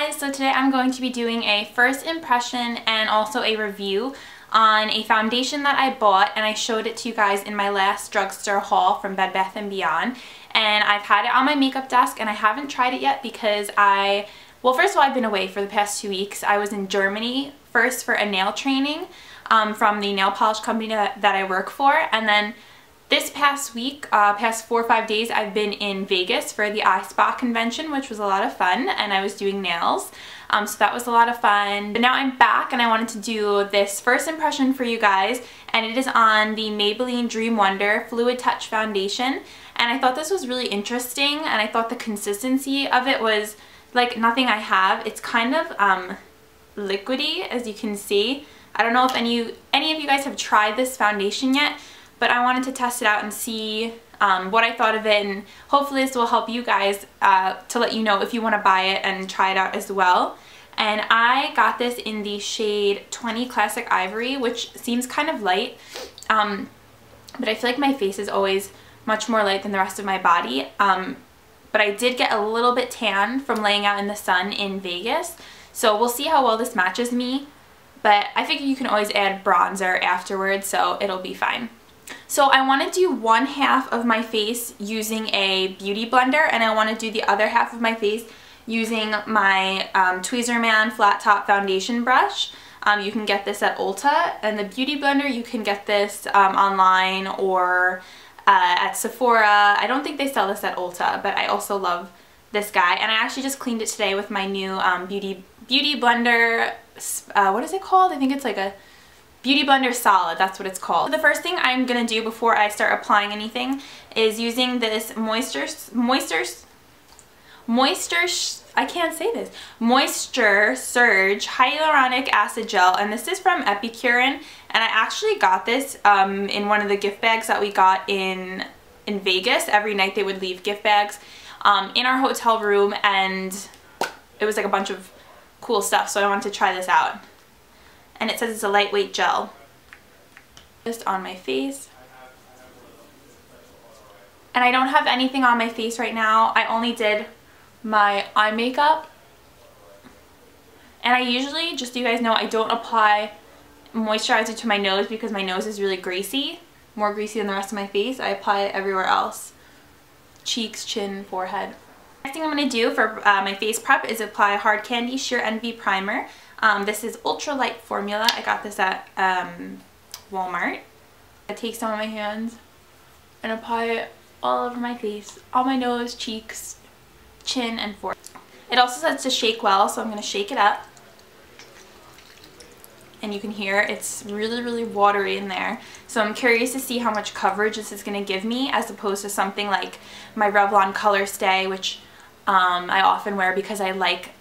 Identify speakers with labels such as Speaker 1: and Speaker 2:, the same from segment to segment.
Speaker 1: guys, so today I'm going to be doing a first impression and also a review on a foundation that I bought, and I showed it to you guys in my last drugstore haul from Bed Bath & Beyond. And I've had it on my makeup desk and I haven't tried it yet because well, first of all, I've been away for the past 2 weeks. I was in Germany first for a nail training from the nail polish company that I work for, and then this past week, past 4 or 5 days, I've been in Vegas for the iSpa convention, which was a lot of fun, and I was doing nails. So that was a lot of fun. But now I'm back and I wanted to do this first impression for you guys, and it is on the Maybelline Dream Wonder Fluid Touch Foundation. And I thought this was really interesting, and I thought the consistency of it was like nothing I have. It's kind of liquidy, as you can see. I don't know if any of you guys have tried this foundation yet, but I wanted to test it out and see what I thought of it, and hopefully this will help you guys to let you know if you want to buy it and try it out as well. And I got this in the shade 20 Classic Ivory, which seems kind of light, but I feel like my face is always much more light than the rest of my body. But I did get a little bit tan from laying out in the sun in Vegas, so we'll see how well this matches me. But I figure you can always add bronzer afterwards, so it'll be fine. So I want to do one half of my face using a beauty blender, and I want to do the other half of my face using my Tweezerman flat top foundation brush. You can get this at Ulta, and the beauty blender you can get this online or at Sephora. I don't think they sell this at Ulta, but I also love this guy, and I actually just cleaned it today with my new beauty blender. What is it called? I think it's like a Beauty Blender Solid, that's what it's called. The first thing I'm going to do before I start applying anything is using this Moisture Surge Hyaluronic Acid Gel, and this is from Epicurean, and I actually got this in one of the gift bags that we got in Vegas. Every night they would leave gift bags in our hotel room, and it was like a bunch of cool stuff, so I wanted to try this out. And it says it's a lightweight gel. Just on my face. And I don't have anything on my face right now. I only did my eye makeup. And I usually, just so you guys know, I don't apply moisturizer to my nose because my nose is really greasy. More greasy than the rest of my face. I apply it everywhere else. Cheeks, chin, forehead. Next thing I'm going to do for my face prep is apply Hard Candy Sheer Envy Primer. This is ultra light formula. I got this at Walmart. I take some of my hands and apply it all over my face, on my nose, cheeks, chin, and forehead. It also says to shake well, so I'm going to shake it up. And you can hear it's really, really watery in there. So I'm curious to see how much coverage this is going to give me, as opposed to something like my Revlon Color Stay, which I often wear because I like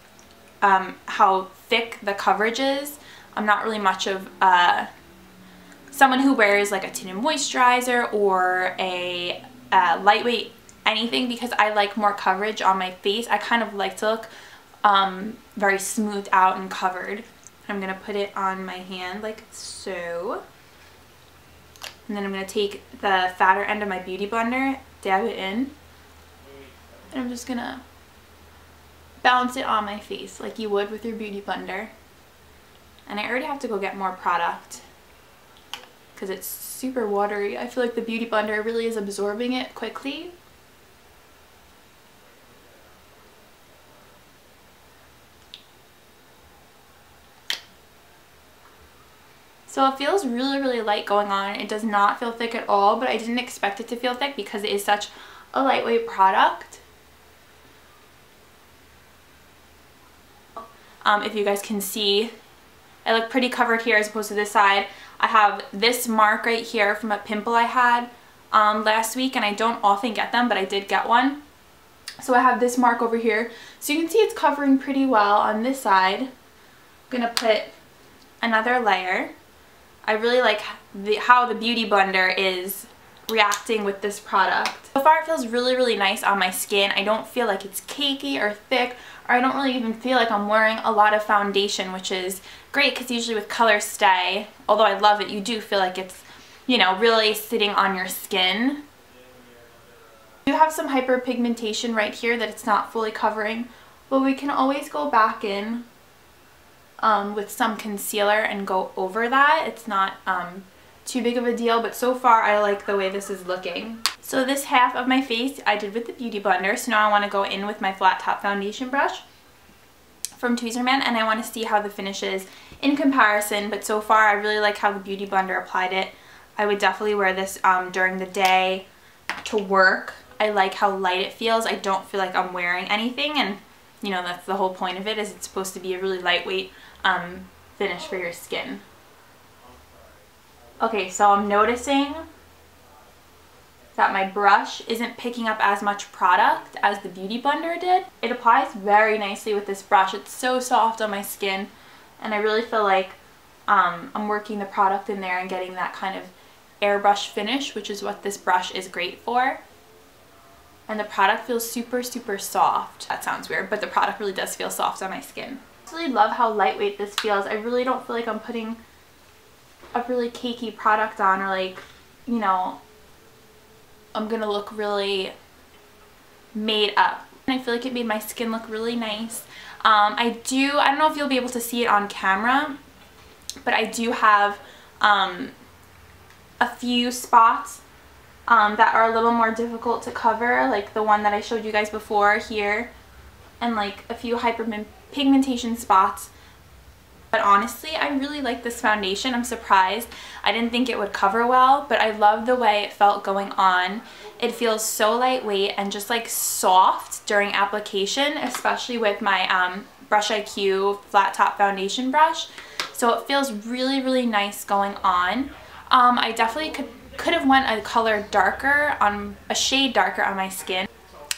Speaker 1: how thick the coverage is. I'm not really much of someone who wears like a tinted moisturizer or a lightweight anything, because I like more coverage on my face. I kind of like to look very smoothed out and covered. I'm going to put it on my hand like so. And then I'm going to take the fatter end of my beauty blender, dab it in, and I'm just going to bounce it on my face like you would with your beauty blender. And I already have to go get more product because it's super watery. I feel like the beauty blender really is absorbing it quickly. So it feels really, really light going on. It does not feel thick at all, but I didn't expect it to feel thick because it is such a lightweight product. If you guys can see, I look pretty covered here as opposed to this side. I have this mark right here from a pimple I had last week, and I don't often get them, but I did get one. So I have this mark over here. So you can see it's covering pretty well on this side. I'm going to put another layer. I really like how the beauty blender is reacting with this product. So far it feels really, really nice on my skin. I don't feel like it's cakey or thick, or I don't really even feel like I'm wearing a lot of foundation, which is great because usually with Color Stay, although I love it, you do feel like it's, you know, really sitting on your skin. I do have some hyperpigmentation right here that it's not fully covering but we can always go back in with some concealer and go over that. It's not too big of a deal, but so far I like the way this is looking. So this half of my face I did with the Beauty Blender, so now I want to go in with my flat top foundation brush from Tweezerman, and I want to see how the finish is in comparison, but so far I really like how the Beauty Blender applied it. I would definitely wear this during the day to work. I like how light it feels. I don't feel like I'm wearing anything, and you know, that's the whole point of it, is it's supposed to be a really lightweight finish for your skin. Okay, so I'm noticing that my brush isn't picking up as much product as the Beauty Blender did. It applies very nicely with this brush. It's so soft on my skin, and I really feel like I'm working the product in there and getting that kind of airbrush finish, which is what this brush is great for. And the product feels super, super soft. That sounds weird, but the product really does feel soft on my skin. I really love how lightweight this feels. I really don't feel like I'm putting a really cakey product on, or like, you know, I'm gonna look really made up. And I feel like it made my skin look really nice. I don't know if you'll be able to see it on camera, but I do have a few spots that are a little more difficult to cover, like the one that I showed you guys before here, and like a few hyperpigmentation spots. But honestly, I really like this foundation. I'm surprised. I didn't think it would cover well, but I love the way it felt going on. It feels so lightweight and just like soft during application, especially with my Brush IQ flat top foundation brush. So it feels really, really nice going on. I definitely could have went a color darker, a shade darker on my skin.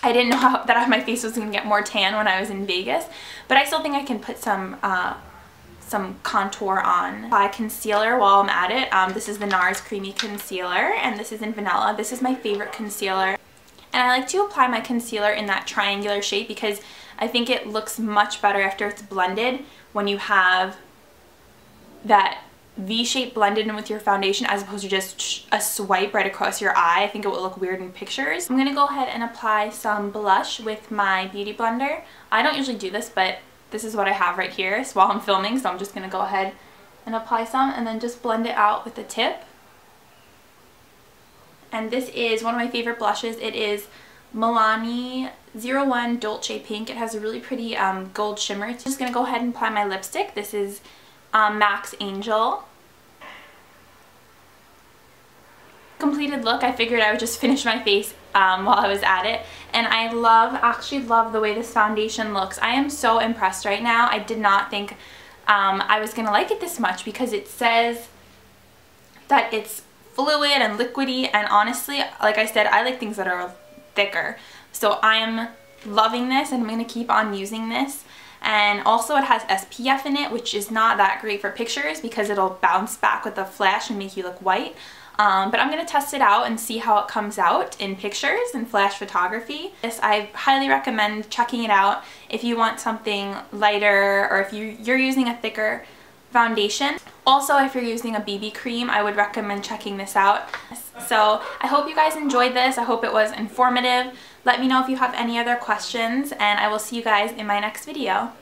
Speaker 1: I didn't know that my face was going to get more tan when I was in Vegas, but I still think I can put some contour on. Apply concealer while I'm at it. This is the NARS Creamy Concealer, and this is in Vanilla. This is my favorite concealer. And I like to apply my concealer in that triangular shape because I think it looks much better after it's blended when you have that V-shape blended in with your foundation as opposed to just a swipe right across your eye. I think it will look weird in pictures. I'm going to go ahead and apply some blush with my Beauty Blender. I don't usually do this, but this is what I have right here while I'm filming, so I'm just going to go ahead and apply some and then just blend it out with the tip. And this is one of my favorite blushes. It is Milani 01 Dolce Pink. It has a really pretty gold shimmer. I'm just going to go ahead and apply my lipstick. This is Max Angel. Completed look. I figured I would just finish my face while I was at it, and I actually love the way this foundation looks. I am so impressed right now. I did not think I was gonna like it this much because it says that it's fluid and liquidy, and honestly, like I said, I like things that are thicker. So I am loving this, and I'm gonna keep on using this. And also it has SPF in it, which is not that great for pictures because it'll bounce back with a flash and make you look white. But I'm going to test it out and see how it comes out in pictures and flash photography. I highly recommend checking it out if you want something lighter, or if you're using a thicker foundation. Also, if you're using a BB cream, I would recommend checking this out. So I hope you guys enjoyed this. I hope it was informative. Let me know if you have any other questions, and I will see you guys in my next video.